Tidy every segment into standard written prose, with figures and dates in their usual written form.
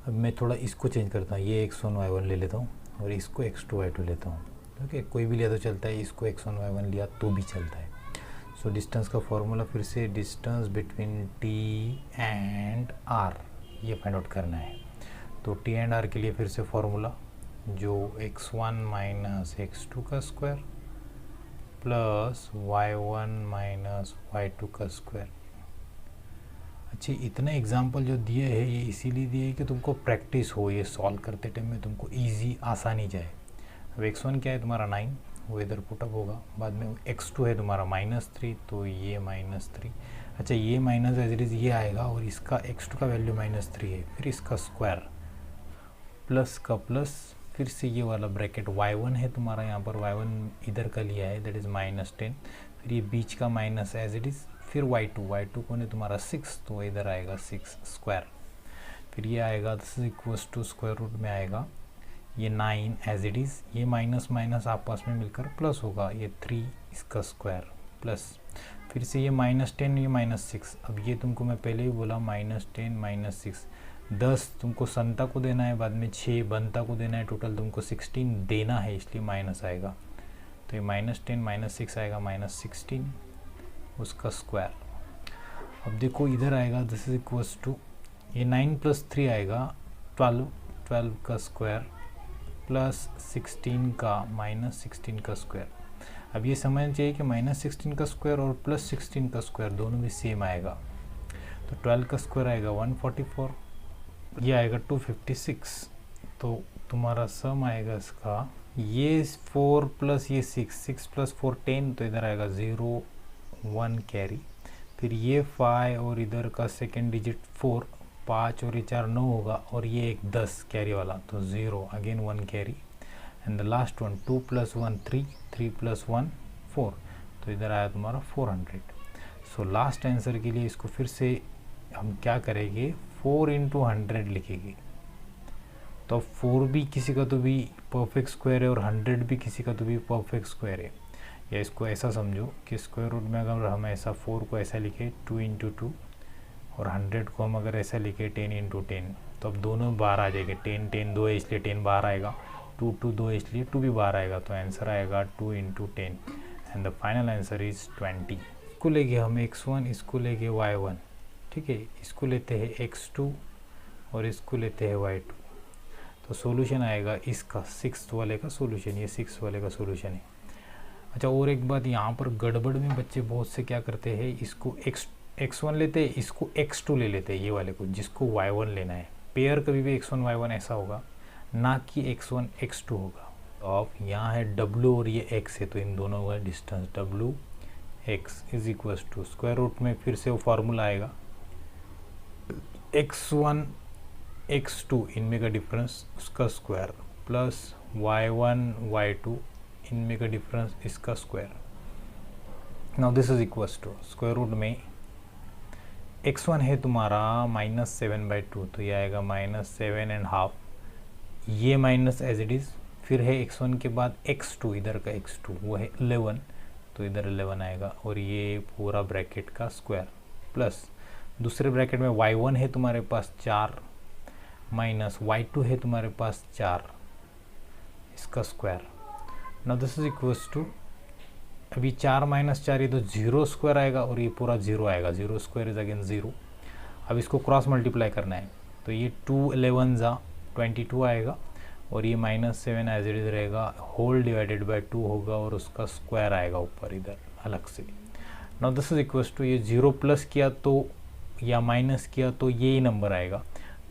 अब मैं थोड़ा इसको चेंज करता हूँ, ये x1 y1 ले लेता हूँ और इसको x2 y2 लेता हूँ। ओके, कोई भी लिया तो चलता है, इसको x1 y1 लिया तो भी चलता है। सो डिस्टेंस का फॉर्मूला फिर से, distance between t and r, ये फाइंड आउट करना है। तो t एंड r के लिए फिर से फॉर्मूला, जो x1 माइनस x2 का square plus y1 minus y2 का स्क्वायर। अच्छी, इतने एग्जाम्पल जो दिए हैं ये इसीलिए दिए कि तुमको प्रैक्टिस हो, ये सॉल्व करते टाइम में तुमको इजी आसानी जाए। अब x1 क्या है तुम्हारा 9, वो इधर पुटअप होगा। बाद में x2 है तुम्हारा -3, तो ये -3। अच्छा, ये माइनस एज इट इज़ ये आएगा और इसका x2 का वैल्यू -3 है, फिर इसका स्क्वायर प्लस का प्लस, फिर से ये वाला ब्रैकेट y1 है तुम्हारा, यहाँ पर y1 इधर का लिया है, दैट इज़ -10, फिर ये बीच का माइनस एज इट इज़, फिर y2 कौन है तुम्हारा 6, तो इधर आएगा 6 स्क्वायर, फिर ये आएगा this is equals to square root में आएगा ये 9 एज इट इज़, ये माइनस माइनस आपस में मिलकर प्लस होगा, ये 3 इसका स्क्वायर प्लस, फिर से ये -10, ये -6। अब ये तुमको मैं पहले ही बोला -10 -6, 10 तुमको संता को देना है, बाद में 6 बनता को देना है, टोटल तुमको 16 देना है, इसलिए माइनस आएगा। तो ये -10 -6 आएगा -16 उसका स्क्वायर। अब देखो इधर आएगा दिस इज इक्वल्स टू, ये 9 + 3 आएगा 12 का स्क्वायर प्लस 16 का -16 का स्क्वायर। अब ये समझना चाहिए कि -16 का स्क्वायर और +16 का स्क्वायर दोनों भी सेम आएगा। तो 12 का स्क्वायर आएगा 144, ये आएगा 256। तो तुम्हारा सम आएगा इसका, ये 4 + ये 6 + 4 10, तो इधर आएगा 0 1 कैरी, फिर ये 5 और इधर का सेकेंड डिजिट 4, 5 और ये 4 9 होगा, और ये एक 10 कैरी वाला, तो 0 again 1 carry, and the last one 2 + 1 3, 3 + 1 4, तो इधर आया तुम्हारा 400। सो लास्ट आंसर के लिए इसको फिर से हम क्या करेंगे, 4 × 100 लिखेंगे। तो 4 भी किसी का तो भी परफेक्ट स्क्वायर है और 100 भी किसी का तो भी परफेक्ट स्क्वायर है। या इसको ऐसा समझो कि स्क्वायर रूट में अगर हम ऐसा 4 को ऐसा लिखे 2 × 2 और 100 को हम अगर ऐसा लिखे 10 × 10, तो अब दोनों बाहर आ जाएंगे। 10 10 2 है इसलिए 10 बाहर आएगा, 2 2 2 है इसलिए 2 भी बाहर आएगा, तो आंसर आएगा 2 × 10 and the final answer is 20। इसको लेके हम x1, इसको लेके y1, ठीक है, इसको लेते हैं x2 और इसको लेते हैं y2, तो सॉल्यूशन आएगा इसका 6th वाले का सॉल्यूशन, ये 6th वाले का सॉल्यूशन है। अच्छा, और एक बात यहाँ पर गड़बड़ में बच्चे बहुत से क्या करते हैं, इसको x1 लेते हैं, इसको x2 ले लेते हैं, ये वाले को जिसको y1 लेना है। पेयर कभी भी x1 y1 ऐसा होगा, ना कि x1 x2 होगा। अब यहाँ है w और ये x है, तो इन दोनों का distance w x is equals to square root में फिर से वो फार्मूला आएगा x1 x2 इनमें का डिफरेंस उसका स्क्वायर प्लस y1 y2 इनमें का डिफरेंस इसका square. Now this is equals to square root में x1 है तुम्हारा -7/2, तो ये आएगा -7.5, ये माइनस एज इट इज़, फिर है x1 के बाद x2, इधर का x2 वो है 11, तो इधर 11 आएगा, और ये पूरा ब्रैकेट का स्क्वायर प्लस दूसरे ब्रैकेट में y1 है तुम्हारे पास 4 माइनस y2 है तुम्हारे पास 4, इसका square. Now this is equals to, अभी 4 - 4 ये तो 0 स्क्वायर आएगा और ये पूरा 0 आएगा, 0 स्क्वायर इज अगेन 0। अब इसको क्रॉस मल्टीप्लाई करना है, तो ये 2 11 22 आएगा, और ये -7 एज इट इज रहेगा, होल डिवाइडेड बाय 2 होगा, और उसका स्क्वायर आएगा ऊपर इधर अलग से। Now this is equals to, ये 0 प्लस किया तो या माइनस किया तो ये ही नंबर आएगा,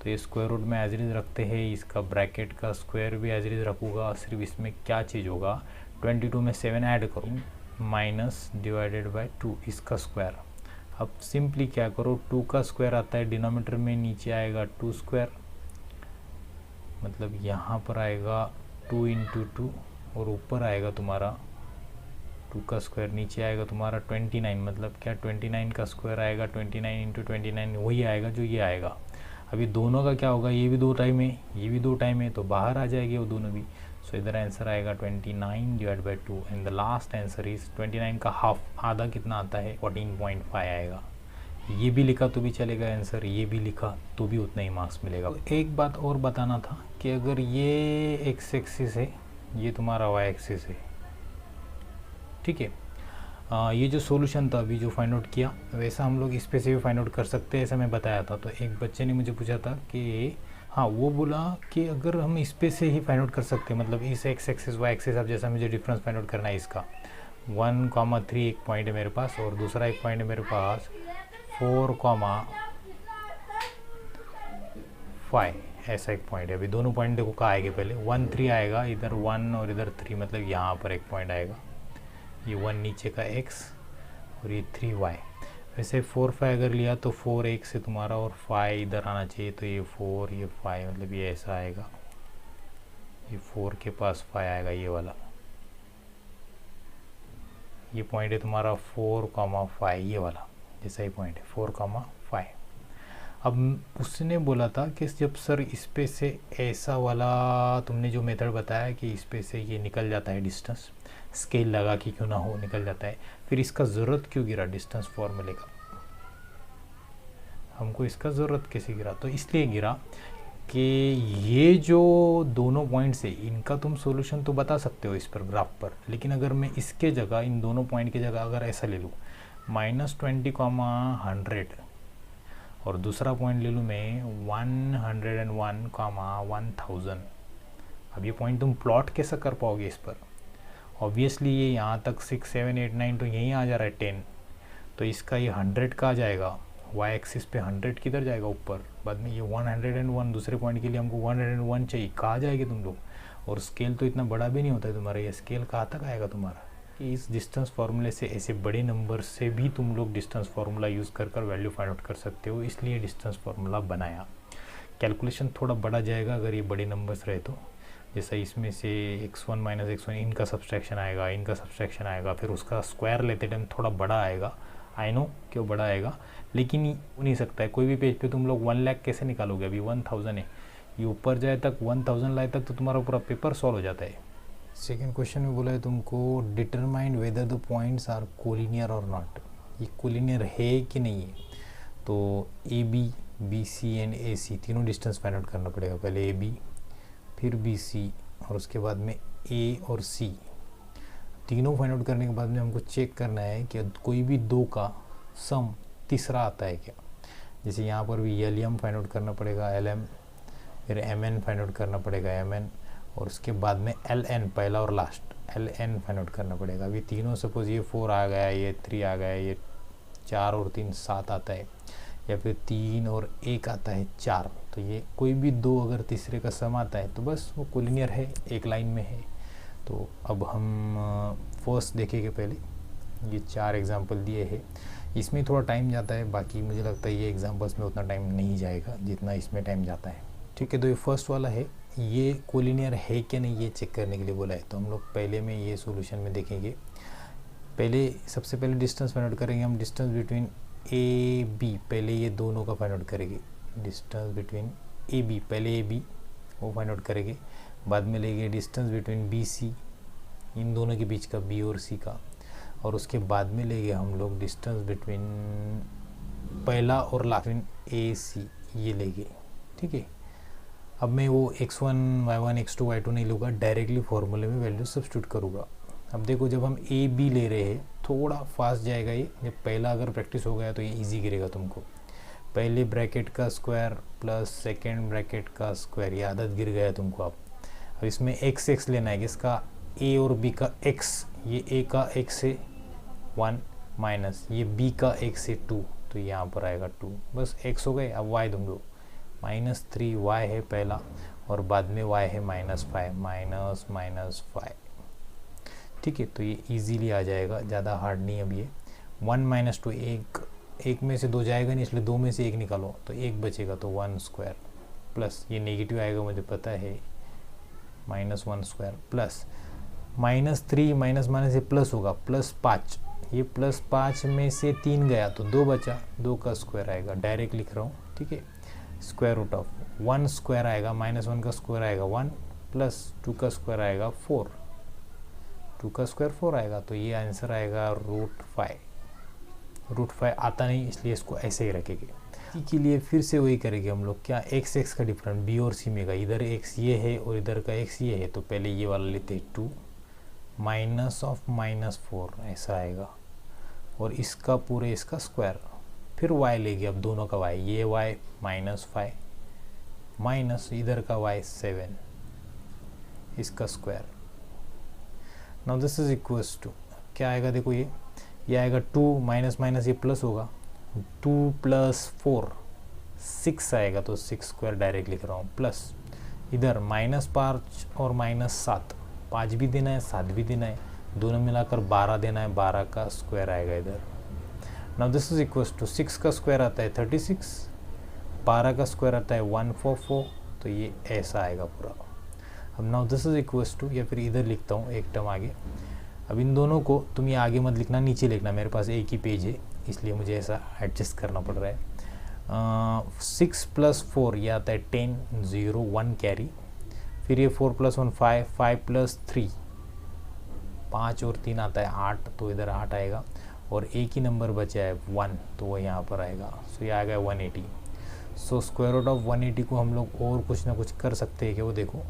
तो ये स्क्वायर रूट में एज इट इज रखते हैं, इसका ब्रैकेट का स्क्वायर भी एज इट इज रखूँगा, सिर्फ इसमें क्या चीज़ होगा, 22 में 7 ऐड करूँ, माइनस डिवाइडेड बाय 2 इसका स्क्वायर। अब सिंपली क्या करो, 2 का स्क्वायर आता है डिनोमीटर में, नीचे आएगा 2 स्क्वायर, मतलब यहाँ पर आएगा 2 × 2 और ऊपर आएगा तुम्हारा 2 का स्क्वायर, नीचे आएगा तुम्हारा 29, मतलब क्या 29 का स्क्वायर आएगा, 29 × 29 वही आएगा जो ये आएगा। अभी दोनों का क्या होगा, ये भी 2 टाइम है, ये भी 2 टाइम है, तो बाहर आ जाएगी वो दोनों भी। सो इधर आंसर आएगा 29 divide by 2 and the last answer is 29 का हाफ, आधा कितना आता है 14.5 आएगा। ये भी लिखा तो भी चलेगा आंसर, ये भी लिखा तो भी उतना ही मार्क्स मिलेगा। तो एक बात और बताना था कि अगर ये एक्स एक्सिस है, ये तुम्हारा वाई एक्सिस है, ठीक है। ये जो सॉल्यूशन था अभी जो फाइंड आउट किया, वैसा हम लोग इस पे से भी फाइंड आउट कर सकते हैं, ऐसा मैं बताया था। तो एक बच्चे ने मुझे पूछा था कि हाँ, वो बोला कि अगर हम इस पे से ही फाइंड आउट कर सकते हैं, मतलब इस एक्स एक्सिस वाई एक्सिस, अब जैसा मुझे डिफरेंस फाइंड आउट करना है इसका 1,3 एक पॉइंट है मेरे पास, और दूसरा एक पॉइंट है मेरे पास 4,5, ऐसा एक पॉइंट है। अभी दोनों पॉइंट देखो कहाँ आएंगे, पहले 1 3 आएगा, इधर 1 और इधर 3, मतलब यहाँ पर एक पॉइंट आएगा, ये 1 नीचे का x और ये 3y। वैसे 4 5 अगर लिया तो 4 एक से तुम्हारा, और 5 इधर आना चाहिए, तो ये 4 ये 5, मतलब ये ऐसा आएगा, ये 4 के पास 5 आएगा, ये वाला ये पॉइंट है तुम्हारा 4,5, ये वाला जैसा ही पॉइंट है 4,5। अब उसने बोला था कि जब सर इस पे से ऐसा वाला तुमने जो मेथड बताया कि इस पे से ये निकल जाता है डिस्टेंस, स्केल लगा कि क्यों ना हो निकल जाता है, फिर इसका ज़रूरत क्यों गिरा डिस्टेंस फॉर्मूले का, हमको इसका ज़रूरत कैसे गिरा? तो इसलिए गिरा कि ये जो दोनों पॉइंट्स है इनका तुम सॉल्यूशन तो बता सकते हो इस पर ग्राफ पर, लेकिन अगर मैं इसके जगह इन दोनों पॉइंट की जगह अगर ऐसा ले लूँ -20,100 और दूसरा पॉइंट ले लूँ मैं 101,1000, अब ये पॉइंट तुम प्लॉट कैसा कर पाओगे इस पर? ऑब्वियसली ये यहाँ तक 6 7 8 9 तो यहीं आ जा रहा है 10, तो इसका ये 100 का आ जाएगा, y एक्सिस पे 100 किधर जाएगा ऊपर, बाद में ये 101 दूसरे पॉइंट के लिए हमको 101 चाहिए, कहाँ जाएंगे तुम लोग? और स्केल तो इतना बड़ा भी नहीं होता है तुम्हारा, ये स्केल कहाँ तक आएगा तुम्हारा? इस डिस्टेंस फार्मूले से ऐसे बड़े नंबर से भी तुम लोग डिस्टेंस फार्मूला यूज़ कर वैल्यू फाइंड आउट कर सकते हो, इसलिए डिस्टेंस फार्मूला बनाया। कैलकुलेशन थोड़ा बढ़ा जाएगा अगर ये बड़े नंबर्स रहे तो, जैसा इसमें से x1 - x1 इनका सब्सट्रैक्शन आएगा, इनका सब्सट्रैक्शन आएगा, फिर उसका स्क्वायर लेते टाइम थोड़ा बड़ा आएगा, आई नो क्यों बड़ा आएगा, लेकिन हो नहीं सकता है। कोई भी पेज पे तुम लोग 1 लाख कैसे निकालोगे? अभी 1000 है, ये ऊपर जाए तक 1000 लाए तक तो तुम्हारा पूरा पेपर सॉल्व हो जाता है। सेकेंड क्वेश्चन में बोला है तुमको determine whether the points are collinear और नॉट, ये कोलिनियर है कि नहीं है। तो AB BC एंड AC तीनों डिस्टेंस फाइंड आउट करना पड़ेगा, पहले AB फिर BC और उसके बाद में A और C, तीनों फाइंड आउट करने के बाद में हमको चेक करना है कि कोई भी दो का सम तीसरा आता है क्या। जैसे यहाँ पर भी LM फाइंड आउट करना पड़ेगा, LM, फिर MN फाइंड आउट करना पड़ेगा, MN, और उसके बाद में LN पहला और लास्ट LN फाइंड आउट करना पड़ेगा। अभी तीनों सपोज ये 4 आ गया, ये 3 आ गया, ये 4 और 3 7 आता है, या फिर 3 और 1 आता है 4, तो ये कोई भी दो अगर तीसरे का सम आता है तो बस वो कोलिनियर है, एक लाइन में है। तो अब हम फर्स्ट देखेंगे, पहले ये 4 एग्जांपल दिए हैं, इसमें थोड़ा टाइम जाता है, बाकी मुझे लगता है ये एग्जांपल्स में उतना टाइम नहीं जाएगा जितना इसमें टाइम जाता है, ठीक है। तो ये फर्स्ट वाला है, ये कोलिनियर है कि नहीं ये चेक करने के लिए बोला है। तो हम लोग पहले में ये सॉल्यूशन में देखेंगे, पहले सबसे पहले डिस्टेंस फाइंड आउट करेंगे हम, डिस्टेंस बिटवीन AB, पहले ये दोनों का फाइंड आउट करेंगे, डिस्टेंस बिटवीन AB, पहले AB वो फाइंड आउट करेंगे, बाद में लेंगे डिस्टेंस बिटवीन BC, इन दोनों के बीच का B और C का, और उसके बाद में लेंगे हम लोग डिस्टेंस बिटवीन पहला और लास्ट AC, ये लेंगे, ठीक है। अब मैं वो x1 y1 x2 y2 नहीं लूँगा, डायरेक्टली फॉर्मूले में वैल्यू सब्स्टिट्यूट करूँगा। अब देखो जब हम AB ले रहे हैं थोड़ा फास्ट जाएगा ये, जब पहला अगर प्रैक्टिस हो गया तो ये इजी गिरेगा तुमको, पहले ब्रैकेट का स्क्वायर प्लस सेकेंड ब्रैकेट का स्क्वायर, ये आदत गिर गया तुमको। अब इसमें x लेना है, किसका? A और B का x, ये A का x से 1 माइनस ये B का x से 2, तो यहाँ पर आएगा 2, बस x हो गए। अब y तुम लो -3y है पहला, और बाद में y है -5 -5, ठीक है। तो ये इजीली आ जाएगा, ज़्यादा हार्ड नहीं। अब ये 1 - 2, एक में से 2 जाएगा नहीं, इसलिए 2 में से 1 निकालो तो 1 बचेगा, तो 1 स्क्वायर प्लस ये नेगेटिव आएगा मुझे पता है, -1 स्क्वायर प्लस -3 माइनस ये प्लस होगा, +5, ये +5 में से 3 गया तो 2 बचा, 2 का स्क्वायर आएगा, डायरेक्ट लिख रहा हूँ, ठीक है। स्क्वायर रूट ऑफ 1 स्क्वायर आएगा, -1 का स्क्वायर आएगा 1, प्लस 2 का स्क्वायर आएगा 4, 2 का स्क्वायर 4 आएगा, तो ये आंसर आएगा √5, √5 आता नहीं, इसलिए इसको ऐसे ही रखेंगे। इसी के लिए फिर से वही करेंगे हम लोग, क्या x का डिफरेंस b और c में का, इधर x ये है और इधर का x ये है, तो पहले ये वाला लेते हैं 2 -(-4) ऐसा आएगा, और इसका पूरे इसका स्क्वायर, फिर y लेंगे, अब दोनों का y, ये y -5 माइनस इधर का y 7, इसका square. Now this is equals to क्या आएगा, देखो ये आएगा 2 माइनस ये प्लस होगा, 2 + 4 6 आएगा, तो 6 स्क्वायर डायरेक्ट लिख रहा हूँ, प्लस इधर -5 और -7, 5 भी देना है 7 भी देना है, दोनों मिलाकर 12 देना है, 12 का स्क्वायर आएगा इधर। Now this is equals to 6 का स्क्वायर आता है 36, 12 का स्क्वायर आता है 144, तो ये ऐसा आएगा पूरा। अब now this is equals to, या फिर इधर लिखता हूँ एक टर्म आगे, अब इन दोनों को तुम ये आगे मत लिखना, नीचे लिखना, मेरे पास एक ही पेज है इसलिए मुझे ऐसा एडजस्ट करना पड़ रहा है। 6 + 4 ये आता है 10, 0 1 कैरी, फिर ये 4 + 1 5, 5 + 3 5 और 3 आता है 8, तो इधर 8 आएगा, और एक ही नंबर बचा है 1, तो वो यहाँ पर आएगा, सो ये आ गया 180। सो √180 को हम लोग और कुछ ना कुछ कर सकते हैं, कि वो देखो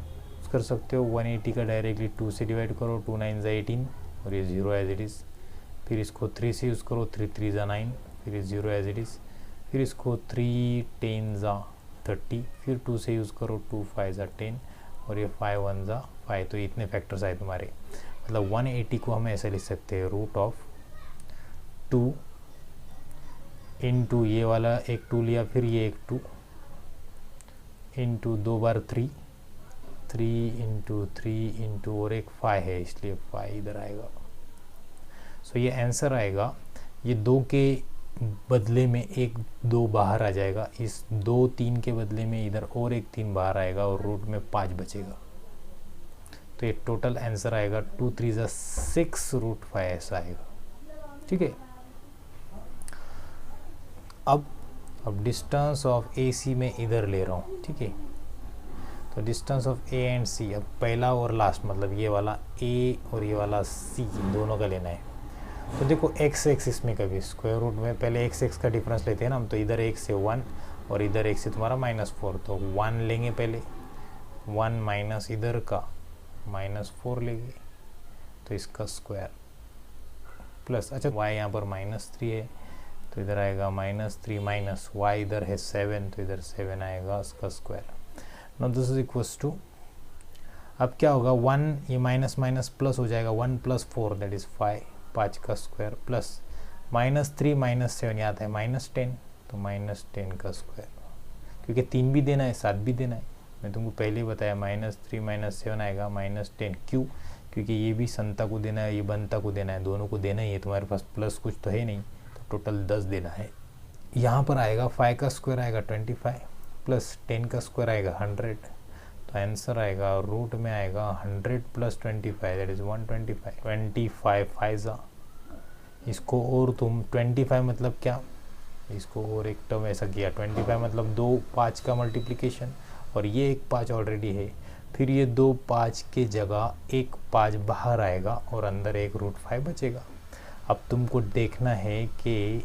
कर सकते हो, 180 का डायरेक्टली 2 से डिवाइड करो, 2 9 = 18, और ये 0 एज इट इज़, फिर इसको 3 से यूज़ करो, 3 3 = 9, फिर ये 0 एज इट इज़, फिर इसको 3 10 = 30, फिर 2 से यूज़ करो, 2 5 = 10, और ये 5 1 = 5, तो इतने फैक्टर्स आए तुम्हारे। मतलब 180 को हम ऐसे लिख सकते हैं, √2 इंटू ये वाला एक 2 लिया, फिर ये एक 2 इंटू 2 बार 3 इंटू 3 इंटू और एक 5 है, इसलिए 5 इधर आएगा। सो ये आंसर आएगा, ये 2 के बदले में एक 2 बाहर आ जाएगा, इस 2 3 के बदले में इधर और एक 3 बाहर आएगा, और रूट में 5 बचेगा, तो ये टोटल आंसर आएगा 2 3 = 6 √5 ऐसा आएगा। ठीक है, अब डिस्टेंस ऑफ AC में इधर ले रहा हूँ। ठीक है, तो distance of A and C, अब पहला और लास्ट, मतलब ये वाला A और ये वाला C दोनों का लेना है। तो देखो x एक्सिस में कभी स्क्वायर रूट में पहले x का डिफरेंस लेते हैं ना हम, तो इधर 1 से 1 और इधर 1 से तुम्हारा -4, तो 1 लेंगे पहले, 1 माइनस इधर का -4 लेंगे, तो इसका स्क्वायर प्लस, अच्छा y यहाँ पर -3 है, तो इधर आएगा -3 माइनस y इधर है 7, तो इधर 7 आएगा, उसका square. Now this is equals to, अब क्या होगा, 1 ये माइनस माइनस प्लस हो जाएगा, 1 + 4 दैट इज़ 5, 5 का स्क्वायर, प्लस -3 - 7 आता है -10, तो -10 का स्क्वायर, क्योंकि 3 भी देना है 7 भी देना है, मैं तुमको पहले ही बताया, -3 - 7 आएगा -10, क्यों, क्योंकि ये भी संता को देना है, ये बनता को देना है, दोनों को देना ही है, तुम्हारे पास प्लस कुछ तो है नहीं, तो टोटल 10 देना है। यहाँ पर आएगा 5 का स्क्वायर आएगा 25, प्लस 10 का स्क्वायर आएगा 100, तो आंसर आएगा रूट में आएगा 100 + 25 दैट इज़ 125, 25 5 इसको और तुम 25 मतलब क्या, इसको और एक टर्म ऐसा किया, 25 मतलब 2 5 का मल्टीप्लिकेशन, और ये एक 5 ऑलरेडी है, फिर ये 2 5 के जगह एक 5 बाहर आएगा और अंदर एक √5 बचेगा। अब तुमको देखना है कि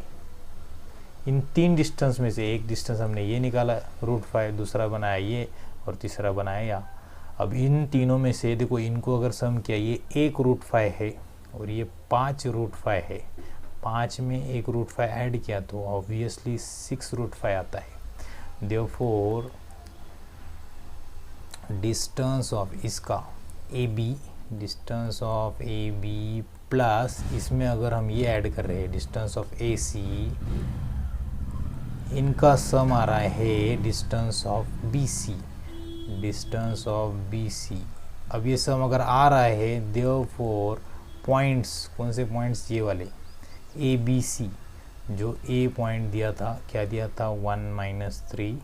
इन 3 डिस्टेंस में से एक डिस्टेंस हमने ये निकाला √5, दूसरा बनाया ये, और तीसरा बनाया या। अब इन तीनों में से देखो, इनको अगर सम किया, ये एक √5 है और ये 5 √5 है, 5 में एक √5 ऐड किया तो ऑब्वियसली 6 √5 आता है। देयरफॉर डिस्टेंस ऑफ इसका AB, distance of AB plus इसमें अगर हम ये ऐड कर रहे हैं डिस्टेंस ऑफ AC, इनका सम आ रहा है distance of BC, distance of BC। अब ये सम अगर आ रहा है, देयरफॉर पॉइंट्स, कौन से पॉइंट्स, ये वाले ABC, जो A पॉइंट दिया था, क्या दिया था 1 - 3,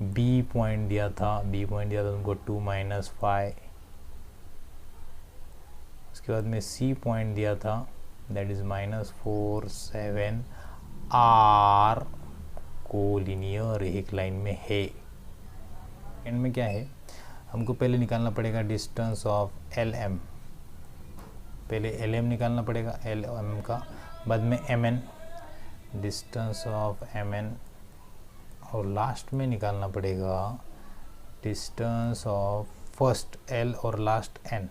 B पॉइंट दिया था तुमको 2 - 5, उसके बाद में C पॉइंट दिया था दैट इज -4 7 R कोलिनियर एक लाइन में है। एंड में क्या है, हमको पहले निकालना पड़ेगा डिस्टेंस ऑफ LM, पहले LM निकालना पड़ेगा LM का, बाद में MN, distance of M N, और लास्ट में निकालना पड़ेगा डिस्टेंस ऑफ फर्स्ट एल और last N,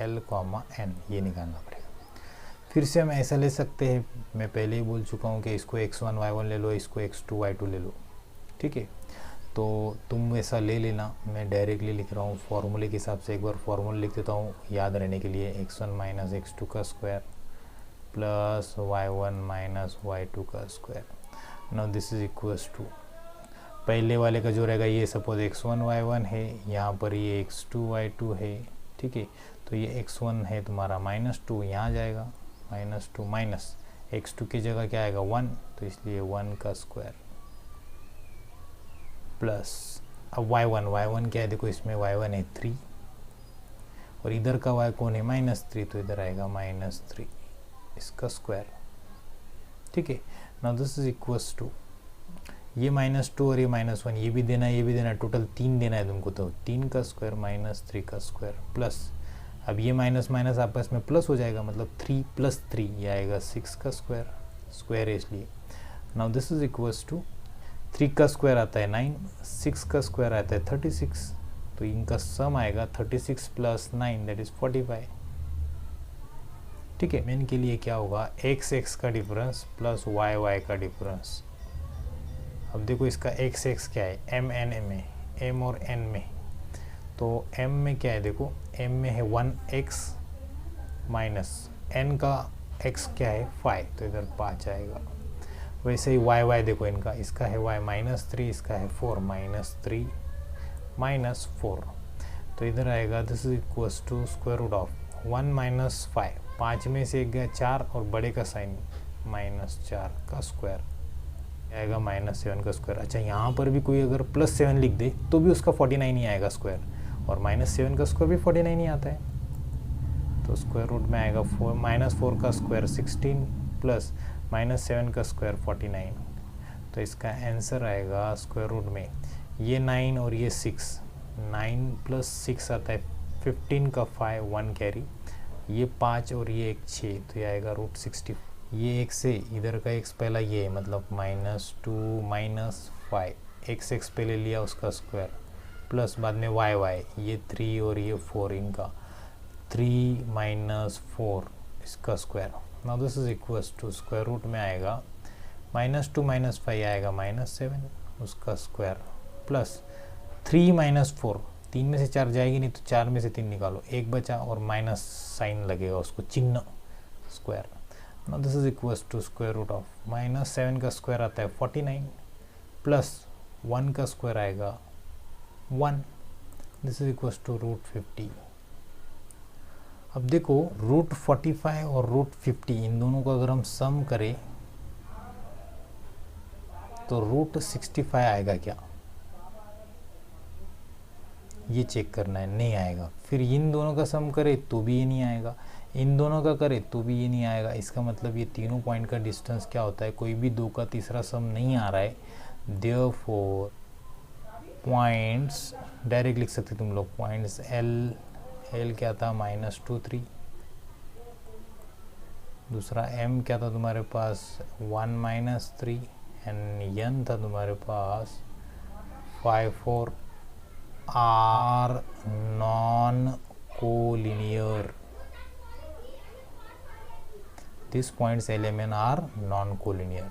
L comma N, ये निकालना पड़ेगा। फिर से हम ऐसा ले सकते हैं, मैं पहले ही बोल चुका हूँ कि इसको x1 y1 ले लो, इसको x2 y2 ले लो, ठीक है। तो तुम ऐसा ले लेना, मैं डायरेक्टली लिख रहा हूँ फॉर्मूले के हिसाब से। एक बार फॉर्मूला लिख देता हूँ याद रहने के लिए, x1 माइनस x2 का square plus y1 minus y2 का square. Now this is equals to, पहले वाले का जो रहेगा ये सपोज x1 y1 है, यहाँ पर ये x2 y2 है, ठीक है। तो ये x1 है तुम्हारा -2, यहाँ जाएगा -2 माइनस x2 की जगह क्या आएगा 1, तो इसलिए 1 का स्क्वायर प्लस, अब y1 क्या है, देखो इसमें y1 है 3 और इधर का y कौन है -3, तो इधर आएगा -3 इसका स्क्वायर, ठीक है। Now this is equals to, ये -2 और ये -1, ये भी देना है, ये भी देना है, टोटल 3 देना है तुमको, तो 3 का स्क्वायर -3 का स्क्वायर प्लस, अब ये माइनस माइनस आपस में प्लस हो जाएगा, मतलब 3 + 3 ये आएगा 6 का स्क्वायर, स्क्वायर है इसलिए। Now this is equals to, 3 का स्क्वायर आता है 9, 6 का स्क्वायर आता है 36, तो इनका सम आएगा 36 + 9 दैट इज 45, ठीक है। मेन के लिए क्या होगा, x का डिफरेंस प्लस y का डिफरेंस। अब देखो इसका x क्या है, m n में, m और n में, तो m में क्या है, देखो m में है 1x माइनस n का x क्या है 5, तो इधर 5 आएगा। वैसे ही y देखो इनका, इसका है y -3, इसका है 4 -3 -4, तो इधर आएगा this is equals to square root of 1 - 5, 5 में से एक गया 4 और बड़े का साइन -4 का स्क्वायर आएगा -7 का स्क्वायर। अच्छा यहाँ पर भी कोई अगर +7 लिख दे तो भी उसका 49 ही आएगा स्क्वायर, और -7 का स्क्वायर भी 49 ही आता है, तो स्क्वायर रूट में आएगा -4 का स्क्वायर 16 प्लस -7 का स्क्वायर 49, तो इसका आंसर आएगा स्क्वायर रूट में ये 9 और ये 6, 9 + 6 आता है 15 का 5 1 कैरी, ये 5 और ये 1 6, तो ये आएगा √60। ये x से इधर का x पहला ये है, मतलब -2 -5, x पहले लिया उसका स्क्वायर प्लस बाद में y ये 3 और ये 4, इनका 3 - 4 इसका square. Now this is equals to square root में आएगा -2 - 5 आएगा -7 उसका स्क्वायर प्लस 3 - 4, 3 में से 4 जाएगी नहीं, तो 4 में से 3 निकालो, 1 बचा और माइनस साइन लगेगा उसको, चिन्ह square. Now this is equals to square root of -7 का स्क्वायर आता है 49 प्लस 1 का स्क्वायर आएगा 1, दिस इज इक्वल्स टू √50। अब देखो √45 और √50 इन दोनों को अगर हम सम करें तो √65 आएगा क्या, ये चेक करना है, नहीं आएगा। फिर इन दोनों का सम करे तो भी ये नहीं आएगा, इन दोनों का करे तो भी ये नहीं आएगा। इसका मतलब ये तीनों पॉइंट का डिस्टेंस क्या होता है, कोई भी दो का तीसरा सम नहीं आ रहा है, देयरफॉर पॉइंट्स डायरेक्ट लिख सकते तुम लोग, पॉइंट्स एल क्या था -2 3, दूसरा m क्या था तुम्हारे पास 1 - 3 एंड n था तुम्हारे पास 5 4 are non collinear, this points L M N are non-collinear।